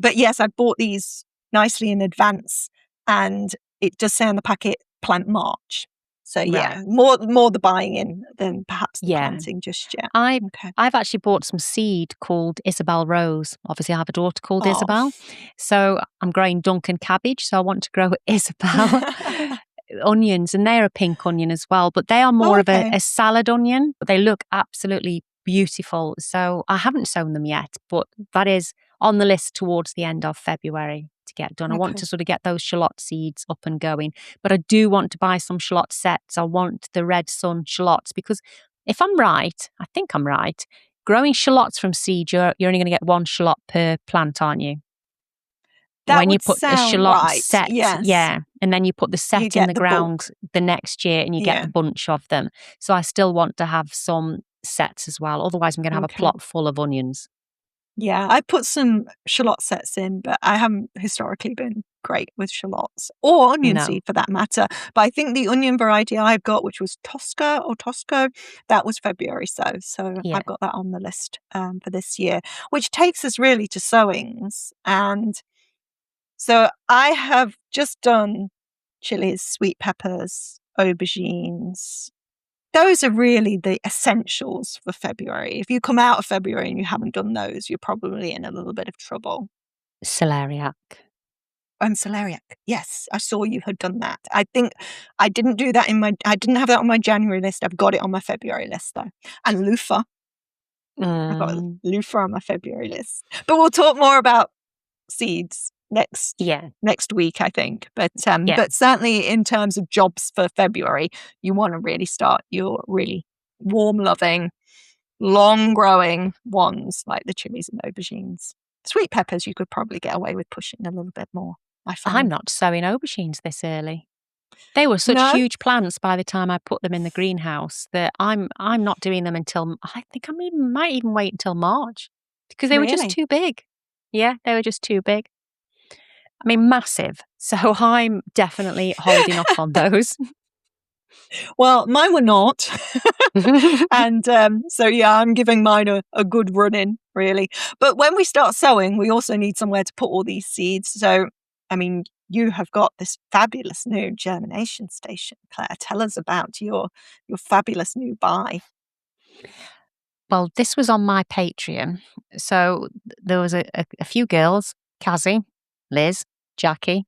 But yes, I bought these nicely in advance, and it does say on the packet plant March. So more the buying in than perhaps the planting just yet. I've actually bought some seed called Isabel Rose. Obviously, I have a daughter called Isabel, so I'm growing Duncan cabbage. So I want to grow Isabel onions, and they're a pink onion as well, but they are more of a salad onion. But they look absolutely beautiful. So I haven't sown them yet, but that is on the list towards the end of February to get done. I want to sort of get those shallot seeds up and going, but I do want to buy some shallot sets. I want the Red Sun shallots because if I'm right, I think I'm right, growing shallots from seed, you're only going to get one shallot per plant, aren't you? When you put a shallot set, and then you put the set in the ground the next year and you get the bunch of them. So I still want to have some sets as well. Otherwise, I'm going to have a plot full of onions. Yeah, I put some shallot sets in, but I haven't historically been great with shallots or onion seed for that matter. But I think the onion variety I've got, which was Tosca, that was February sow. So I've got that on the list for this year, which takes us really to sowings. And so I have just done chilies, sweet peppers, aubergines. Those are really the essentials for February. If you come out of February and you haven't done those, you're probably in a little bit of trouble. Celeriac. celeriac. Yes, I saw you had done that. I think I didn't do that I didn't have that on my January list. I've got it on my February list though. And loofah. I've got loofah on my February list. But we'll talk more about seeds next week, I think. But certainly in terms of jobs for February, you want to really start your really warm loving, long growing ones like the chilies and aubergines. Sweet peppers you could probably get away with pushing a little bit more, I find. I'm not sowing aubergines this early. They were such huge plants by the time I put them in the greenhouse that I'm not doing them until, I think might even wait until March because they were just too big. Yeah, they were just too big. I mean, massive. So I'm definitely holding off on those. Well, mine were not. And I'm giving mine a good run in, really. But when we start sowing, we also need somewhere to put all these seeds. So, I mean, you have got this fabulous new germination station, Claire. Tell us about your fabulous new buy. Well, this was on my Patreon. So there was a few girls, Kazzy, Liz, Jackie,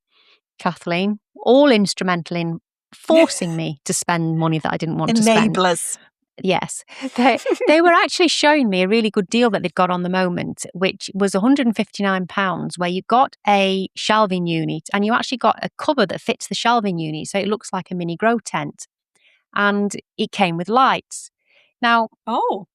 Kathleen, all instrumental in forcing me to spend money that I didn't want to spend. Enablers. Yes. They were actually showing me a really good deal that they've got on the moment, which was £159, where you got a shelving unit and you actually got a cover that fits the shelving unit. So it looks like a mini grow tent. And it came with lights. Now, for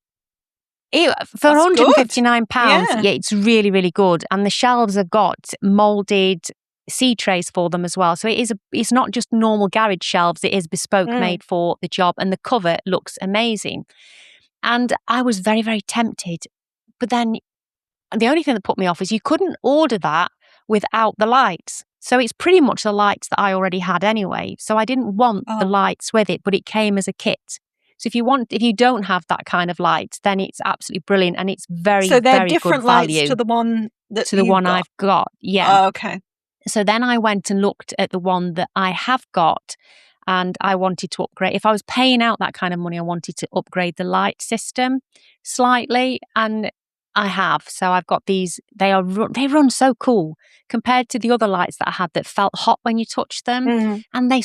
£159, it's really, really good. And the shelves have got moulded seed trays for them as well. So it's not just normal garage shelves. It is bespoke made for the job. And the cover looks amazing. And I was very, very tempted. But then the only thing that put me off is you couldn't order that without the lights. So it's pretty much the lights that I already had anyway. So I didn't want the lights with it, but it came as a kit. So if you don't have that kind of light, then it's absolutely brilliant and it's very, very good value. So they're different lights to the one I've got. Yeah. Oh, okay. So then I went and looked at the one that I have got and I wanted to upgrade. If I was paying out that kind of money, I wanted to upgrade the light system slightly, and I have. So I've got these. They run so cool compared to the other lights that I had that felt hot when you touched them, and they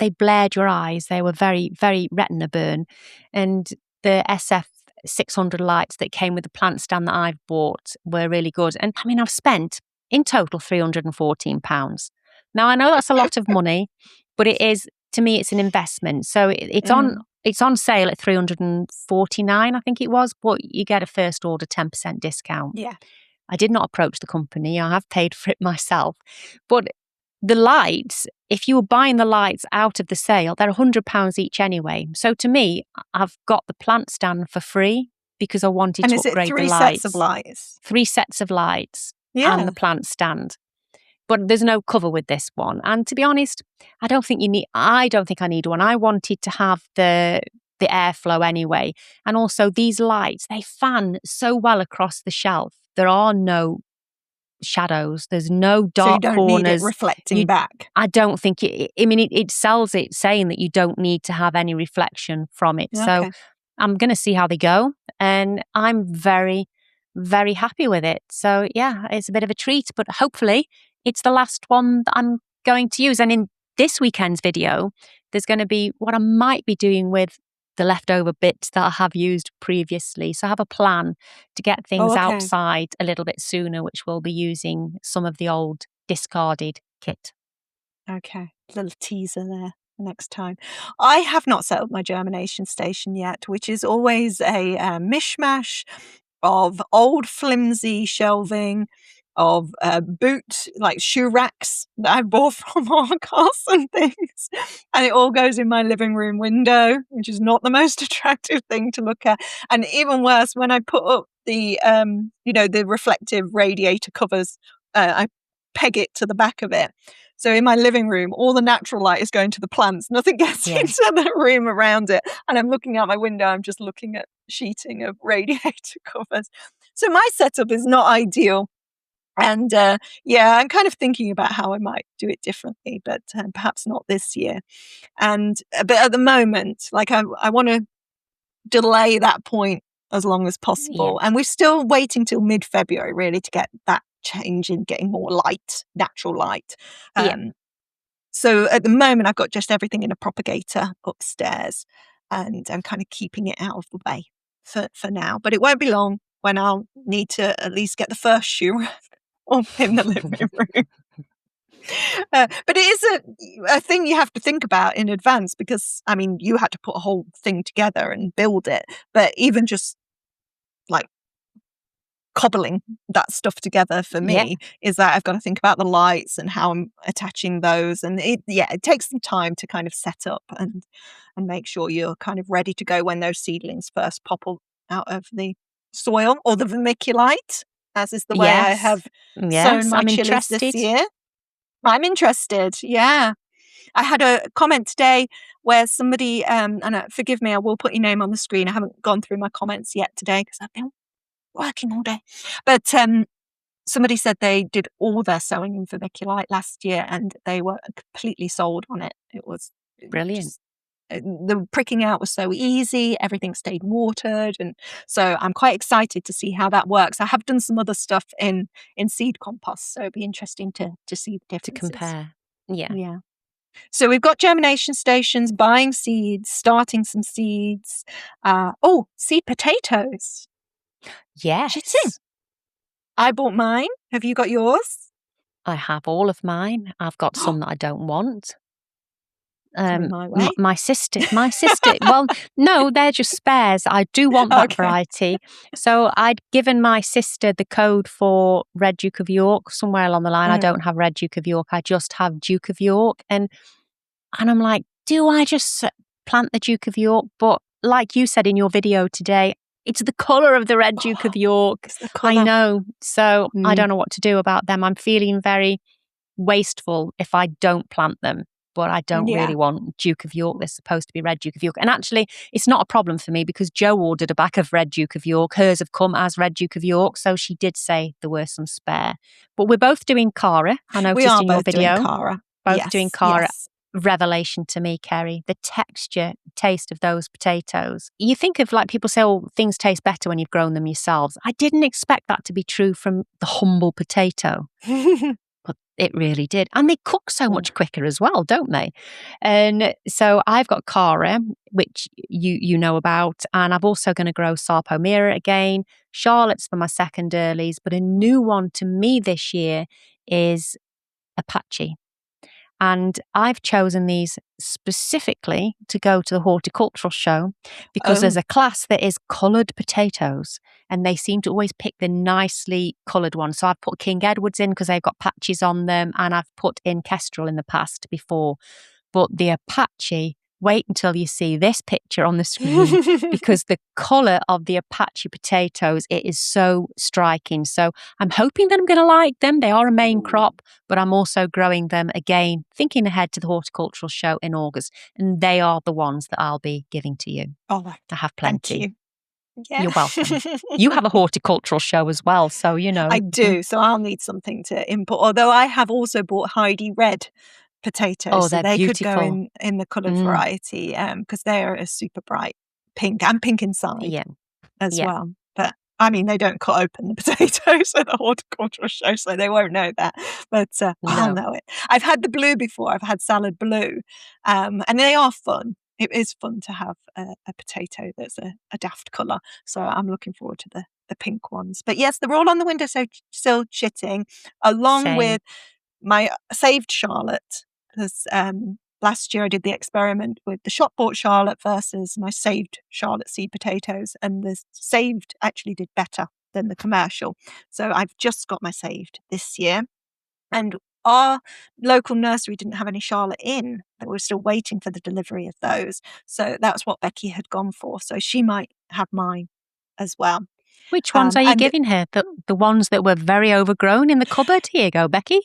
blared your eyes. They were very, very retina burn, and the SF 600 lights that came with the plant stand that I've bought were really good. And I mean, I've spent in total £314. Now I know that's a lot of money, but it is, to me, it's an investment. So it's on sale at £349, I think it was, but you get a first order 10% discount. Yeah. I did not approach the company. I have paid for it myself. But the lights, if you were buying the lights out of the sale, they're £100 each anyway. So to me, I've got the plant stand for free because I wanted to upgrade the lights. And is it 3 sets of lights? 3 sets of lights and the plant stand. But there's no cover with this one. And to be honest, I don't think I need one. I wanted to have the airflow anyway. And also these lights, they fan so well across the shelf. There are no shadows. There's no dark corners. So you don't need it reflecting back? I don't think it sells it saying that you don't need to have any reflection from it. Okay. So I'm going to see how they go. And I'm very, very happy with it. So yeah, it's a bit of a treat, but hopefully it's the last one that I'm going to use. And in this weekend's video, there's going to be what I might be doing with the leftover bits that I have used previously. So I have a plan to get things outside a little bit sooner, which we'll be using some of the old discarded kit. Okay, little teaser there next time. I have not set up my germination station yet, which is always a mishmash of old flimsy shelving, of like shoe racks that I bought from Argos and things, and it all goes in my living room window, which is not the most attractive thing to look at. And even worse, when I put up the the reflective radiator covers, I peg it to the back of it. So in my living room, all the natural light is going to the plants. Nothing gets into the room around it. And I'm looking out my window, I'm just looking at sheeting of radiator covers. So my setup is not ideal. And I'm kind of thinking about how I might do it differently, but perhaps not this year. But at the moment, like I want to delay that point as long as possible. Yeah. And we're still waiting till mid-February really to get that changing, getting more light, natural light. Yeah. So at the moment, I've got just everything in a propagator upstairs, and I'm kind of keeping it out of the way for now. But it won't be long when I'll need to at least get the first shoe up in the living room. But it is a thing you have to think about in advance, because, I mean, you had to put a whole thing together and build it. But even just like cobbling that stuff together for me is that I've got to think about the lights and how I'm attaching those. And it takes some time to kind of set up and make sure you're kind of ready to go when those seedlings first pop out of the soil, or the vermiculite, as is the way I have sown my I'm chilies this interested. year. I'm interested. Yeah. I had a comment today where somebody, and forgive me, I will put your name on the screen. I haven't gone through my comments yet today because I've been working all day. But somebody said they did all their sowing in vermiculite last year and they were completely sold on it. It was Brilliant. just, the pricking out was so easy. Everything stayed watered. And so I'm quite excited to see how that works. I have done some other stuff in seed compost, so it'd be interesting to see the differences. To compare. Yeah. So we've got germination stations, buying seeds, starting some seeds. Seed potatoes. Yes. Shitting. I bought mine. Have you got yours? I have all of mine. I've got some that I don't want. My way. My sister, well, no, they're just spares. I do want that variety. So I'd given my sister the code for Red Duke of York somewhere along the line. I don't have Red Duke of York. I just have Duke of York. And I'm like, do I just plant the Duke of York? But like you said in your video today, it's the colour of the Red Duke of York. It's the colour. I know. So I don't know what to do about them. I'm feeling very wasteful if I don't plant them. But I don't really want Duke of York. They're supposed to be Red Duke of York. And actually, it's not a problem for me because Jo ordered a back of Red Duke of York. Hers have come as Red Duke of York. So she did say there were some spare. But we're both doing Cara. I noticed in your video. Doing Cara. Both doing Cara. Yes. Revelation to me, Kerry. The texture, taste of those potatoes. You think of, like, people say, oh, things taste better when you've grown them yourselves. I didn't expect that to be true from the humble potato. But it really did. And they cook so much quicker as well, don't they? And so I've got Cara, which you know about, and I'm also going to grow Sarpomira again. Charlotte's for my second earlies, but a new one to me this year is Apache. And I've chosen these specifically to go to the horticultural show because there's a class that is coloured potatoes and they seem to always pick the nicely coloured ones. So I've put King Edwards in because they've got patches on them, and I've put in Kestrel in the past before. But the Apache, wait until you see this picture on the screen because the colour of the Apache potatoes, it is so striking. So I'm hoping that I'm going to like them. They are a main crop, but I'm also growing them again, thinking ahead to the horticultural show in August. And they are the ones that I'll be giving to you. Oh, I have plenty. Thank you. Yeah. You're welcome. You have a horticultural show as well, so you know. I do, so I'll need something to import. Although I have also bought Heidi Red potatoes, oh, so they beautiful. could go in the coloured variety because they are a super bright pink and pink inside as well. But I mean, they don't cut open the potatoes at the horticultural show, so they won't know that. But I'll know it. I've had the blue before. I've had salad blue, and they are fun. It is fun to have a potato that's a daft colour. So I'm looking forward to the pink ones. But yes, they're all on the windowsill chitting, along with my saved Charlotte. Because last year I did the experiment with the shop bought Charlotte versus my saved Charlotte seed potatoes, and the saved actually did better than the commercial. So I've just got my saved this year, and our local nursery didn't have any Charlotte in, but we're still waiting for the delivery of those. So that's what Becky had gone for. So she might have mine as well. Which ones are you giving her? The ones that were very overgrown in the cupboard? Here you go, Becky.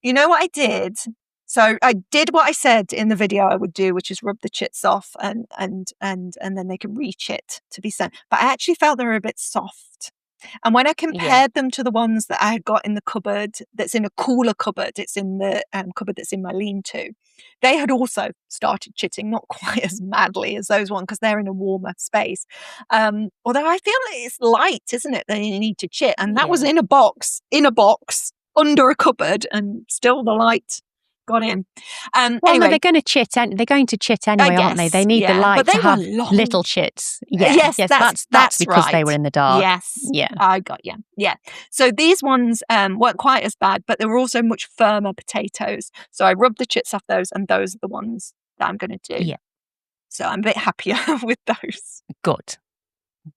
You know what I did? So I did what I said in the video I would do, which is rub the chits off and then they can re-chit to be sent. But I actually felt they were a bit soft. And when I compared them to the ones that I had got in the cupboard, that's in a cooler cupboard, it's in the cupboard that's in my lean-to, they had also started chitting, not quite as madly as those ones because they're in a warmer space. Although I feel like it's light, isn't it, that you need to chit? And that was in a box, under a cupboard, and still the light got in. Well, anyway, no, they're going to chit. They're going to chit anyway, aren't they? They need the light to have little chits. Yes, that's because right. they were in the dark. Yes, yeah, I got you. Yeah. So these ones weren't quite as bad, but they were also much firmer potatoes. So I rubbed the chits off those, and those are the ones that I'm going to do. Yeah. So I'm a bit happier with those. Good.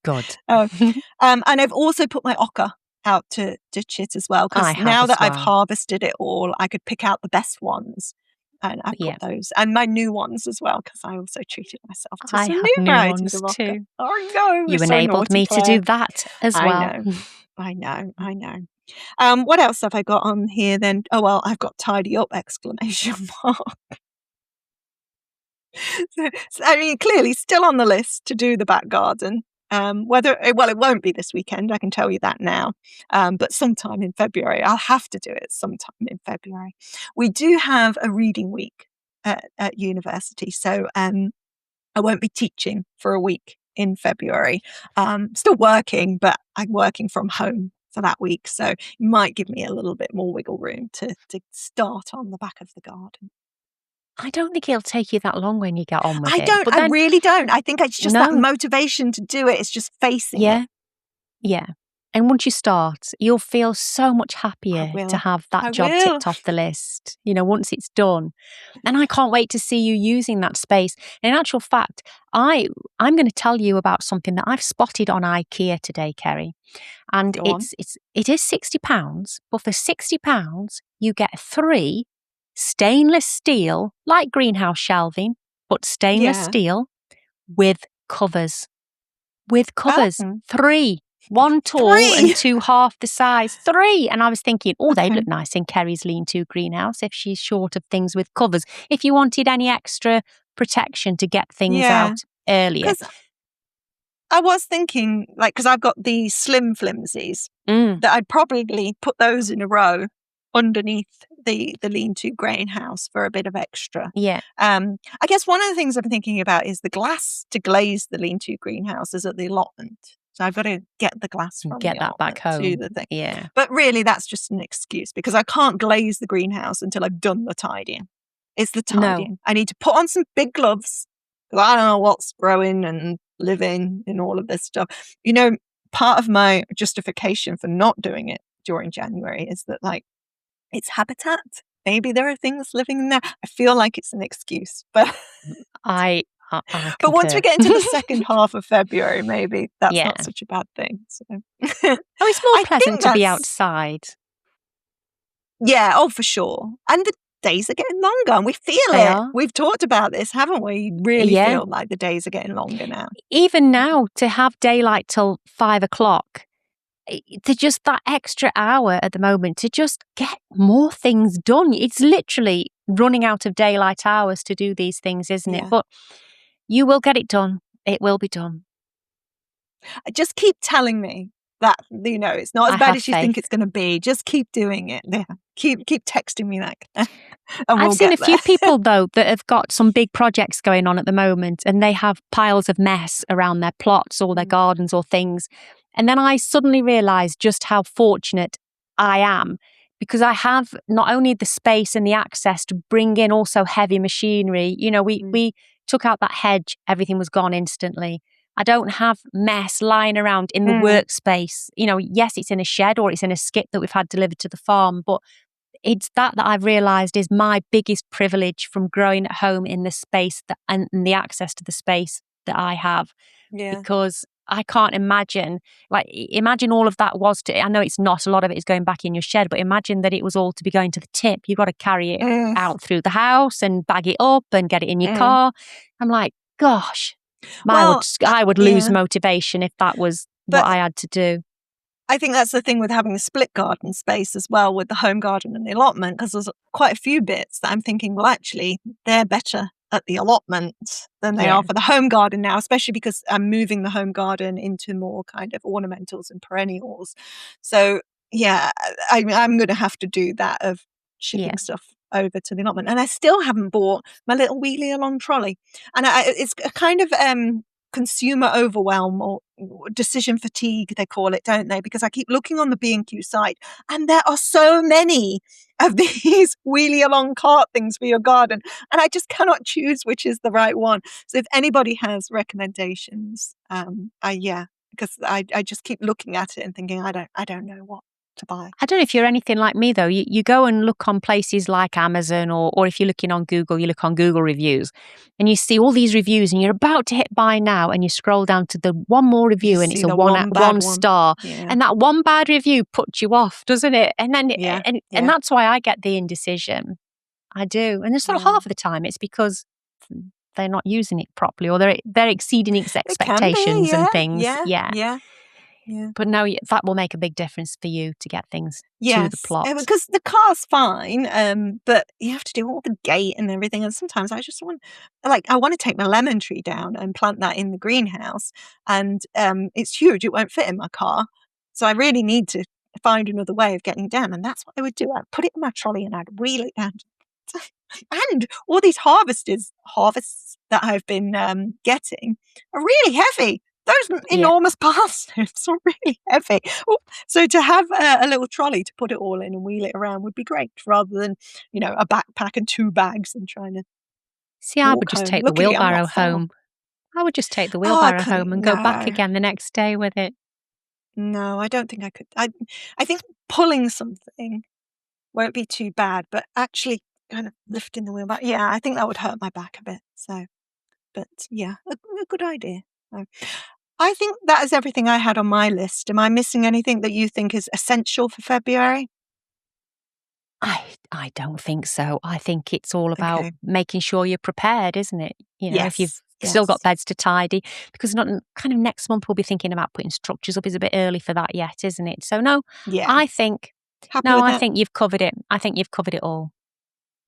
And I've also put my ocker out to chit as well, because now that I've harvested it all, I could pick out the best ones, and I put those and my new ones as well, because I also treated myself to some new varieties of ocker. Too. Oh no, you enabled me to do that as well. I know. What else have I got on here then? Oh well, I've got tidy up ! So, I mean, clearly still on the list to do the back garden. It won't be this weekend, I can tell you that now. But sometime in February, I'll have to do it sometime in February. We do have a reading week at university, so I won't be teaching for a week in February. Still working, but I'm working from home for that week, so it might give me a little bit more wiggle room to start on the back of the garden. I don't think it'll take you that long when you get on with it. I really don't. I think it's just that motivation to do it. It's just facing it. Yeah. And once you start, you'll feel so much happier to have that job ticked off the list, once it's done. And I can't wait to see you using that space. In actual fact, I'm going to tell you about something that I've spotted on IKEA today, Kerry. And it is £60, but for £60, you get 3 stainless steel, like greenhouse shelving, but stainless steel with covers. 3. 1 tall and 2 half the size. 3. And I was thinking, they'd look nice in Kerry's lean-to greenhouse if she's short of things with covers. If you wanted any extra protection to get things out earlier. I was thinking, because I've got these slim flimsies, that I'd probably put those in a row underneath the lean-to greenhouse for a bit of extra. Yeah. I guess one of the things I'm thinking about is the glass to glaze the lean-to greenhouse is at the allotment. So I've got to get the glass from that back home to the thing. Yeah. But really, that's just an excuse, because I can't glaze the greenhouse until I've done the tidying. It's the tidying. I need to put on some big gloves, because I don't know what's growing and living and all of this stuff. Part of my justification for not doing it during January is that, it's habitat. Maybe there are things living in there. I feel like it's an excuse, but I but once we get into the second half of February, maybe that's not such a bad thing. So. It's more pleasant to be outside. Yeah, for sure. And the days are getting longer, and we feel it. We've talked about this, haven't we? You really feel like the days are getting longer now. Even now, to have daylight till 5 o'clock, to just that extra hour at the moment to just get more things done. It's literally running out of daylight hours to do these things, isn't it? But you will get it done. It will be done. Just keep telling me that, it's not as bad as you think it's going to be. Just keep doing it. Yeah. Keep texting me that. I've seen a few people, though, that have got some big projects going on at the moment, and they have piles of mess around their plots or their gardens or things. And then I suddenly realised just how fortunate I am, because I have not only the space and the access to bring in also heavy machinery. We took out that hedge, everything was gone instantly. I don't have mess lying around in the workspace. Yes, it's in a shed or it's in a skip that we've had delivered to the farm, but it's that I've realised is my biggest privilege from growing at home in the space and the access to the space that I have. Yeah. Because I can't imagine all of that was I know it's not, a lot of it is going back in your shed, but imagine that it was all to be going to the tip. You've got to carry it out through the house and bag it up and get it in your car. I'm like, gosh, I would lose motivation if that was what I had to do. I think that's the thing with having a split garden space as well, with the home garden and the allotment, because there's quite a few bits that I'm thinking, well, actually, they're better at the allotment than they are for the home garden now, especially because I'm moving the home garden into more kind of ornamentals and perennials. So yeah, I'm going to have to do that of shipping stuff over to the allotment. And I still haven't bought my little wheelie along trolley. And it's a kind of consumer overwhelm or decision fatigue, they call it, don't they? Because I keep looking on the B&Q site and there are so many of these wheelie along cart things for your garden, and I just cannot choose which is the right one. So if anybody has recommendations, because I just keep looking at it and thinking I don't know what to buy. I don't know if you're anything like me though. You go and look on places like Amazon, or if you're looking on Google, you look on Google reviews and you see all these reviews and you're about to hit buy now and you scroll down to the one more review and it's a one star. Yeah. And that one bad review puts you off, doesn't it? And then and that's why I get the indecision. I do. And sort of half of the time it's because they're not using it properly, or they're exceeding its expectations and things. Yeah. But no, that will make a big difference for you to get things to the plot. Because the car's fine, but you have to do all the gate and everything. And sometimes I just want to take my lemon tree down and plant that in the greenhouse. And it's huge. It won't fit in my car. So I really need to find another way of getting down. And that's what I would do. I'd put it in my trolley and I'd wheel it down. And all these harvests that I've been getting are really heavy. Those enormous parsnips are really heavy. So to have a little trolley to put it all in and wheel it around would be great, rather than, a backpack and 2 bags and trying to I would just take the wheelbarrow home. I would just take the wheelbarrow home and go back again the next day with it. No, I don't think I could. I think pulling something won't be too bad, but actually kind of lifting the wheelbarrow, I think that would hurt my back a bit. So, but a good idea. I think that is everything I had on my list. Am I missing anything that you think is essential for February? I don't think so. I think it's all about making sure you're prepared, isn't it? If you've still got beds to tidy, because not kind of next month we'll be thinking about putting structures up. Is a bit early for that yet, isn't it? So no, I think I think you've covered it. I think you've covered it all.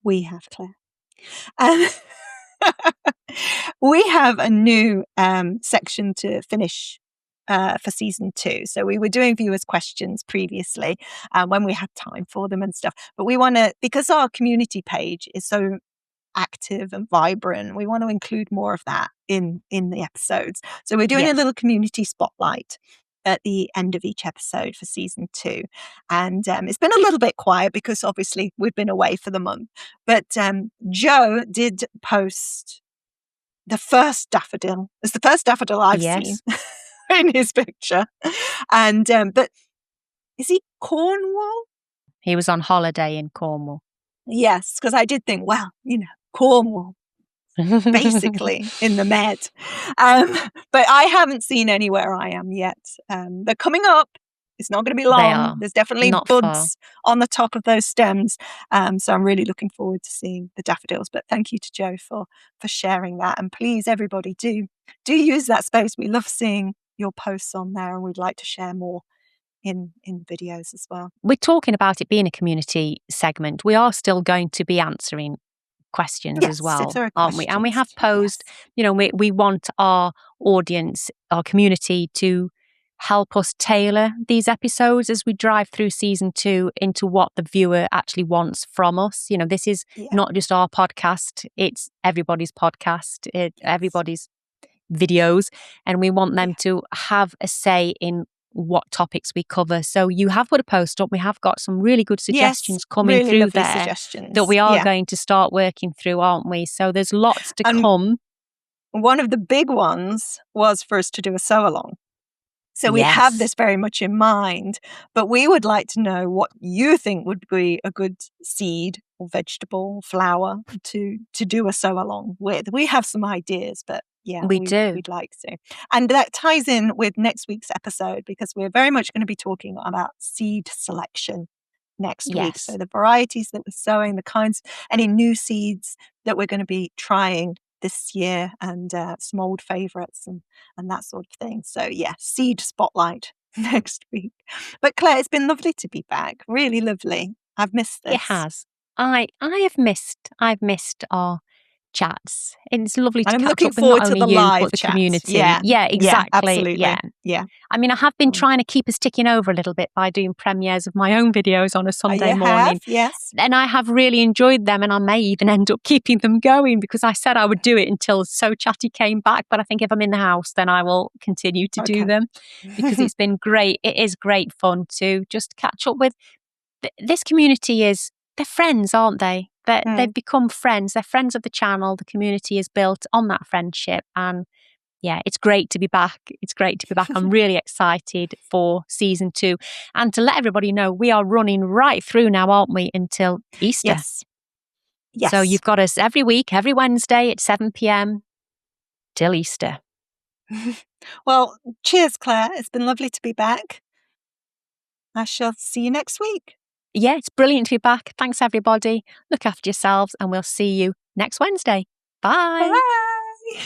We have, Claire. We have a new section to finish for season 2. So we were doing viewers' questions previously when we had time for them and stuff. But we want to, because our community page is so active and vibrant, we want to include more of that in the episodes. So we're doing a little community spotlight at the end of each episode for season 2. And it's been a little bit quiet because obviously we've been away for the month. But Joe did post the first daffodil. It's the first daffodil I've seen in his picture. And but is he Cornwall? He was on holiday in Cornwall. Yes, because I did think, well, Cornwall, basically in the Med. But I haven't seen anywhere I am yet. They're coming up. It's not going to be long. There's definitely buds on the top of those stems. So I'm really looking forward to seeing the daffodils. But thank you to Joe for sharing that. And please, everybody, do use that space. We love seeing your posts on there, and we'd like to share more in videos as well. We're talking about it being a community segment. We are still going to be answering questions as well, aren't we? And we have posed, we want our audience, our community, to help us tailor these episodes as we drive through season 2 into what the viewer actually wants from us. This is not just our podcast, it's everybody's podcast, everybody's videos, and we want them to have a say in what topics we cover. So you have put a post up. We have got some really good suggestions coming through there that we are going to start working through, aren't we? So there's lots to come. One of the big ones was for us to do a sew along. So we have this very much in mind, but we would like to know what you think would be a good seed or vegetable, flower to do a sew along with. We have some ideas, but we'd like to. And that ties in with next week's episode, because we're very much going to be talking about seed selection next week. So the varieties that we're sowing, the kinds, any new seeds that we're going to be trying this year, and some old favourites and that sort of thing. So seed spotlight next week. But Claire, it's been lovely to be back. Really lovely. I've missed this. It has. I've missed our chats. It's lovely to And I'm catch looking up with not forward to only the you, live but the chat. community. Yeah. Yeah, exactly. Absolutely. Yeah. Yeah. I mean, I have been trying to keep us ticking over a little bit by doing premieres of my own videos on a Sunday morning. Yes. And I have really enjoyed them, and I may even end up keeping them going because I said I would do it until Sow Chatty came back. But I think if I'm in the house, then I will continue to do them because it's been great. It is great fun to just catch up with. This community they're friends, aren't they? They've become friends. They're friends of the channel. The community is built on that friendship. And yeah, it's great to be back. It's great to be back. I'm really excited for season 2. And to let everybody know, we are running right through now, aren't we, until Easter? Yes. Yes. So you've got us every week, every Wednesday at 7 p.m. till Easter. Well, cheers, Claire. It's been lovely to be back. I shall see you next week. Yeah, it's brilliant to be back. Thanks, everybody. Look after yourselves, and we'll see you next Wednesday. Bye. Bye.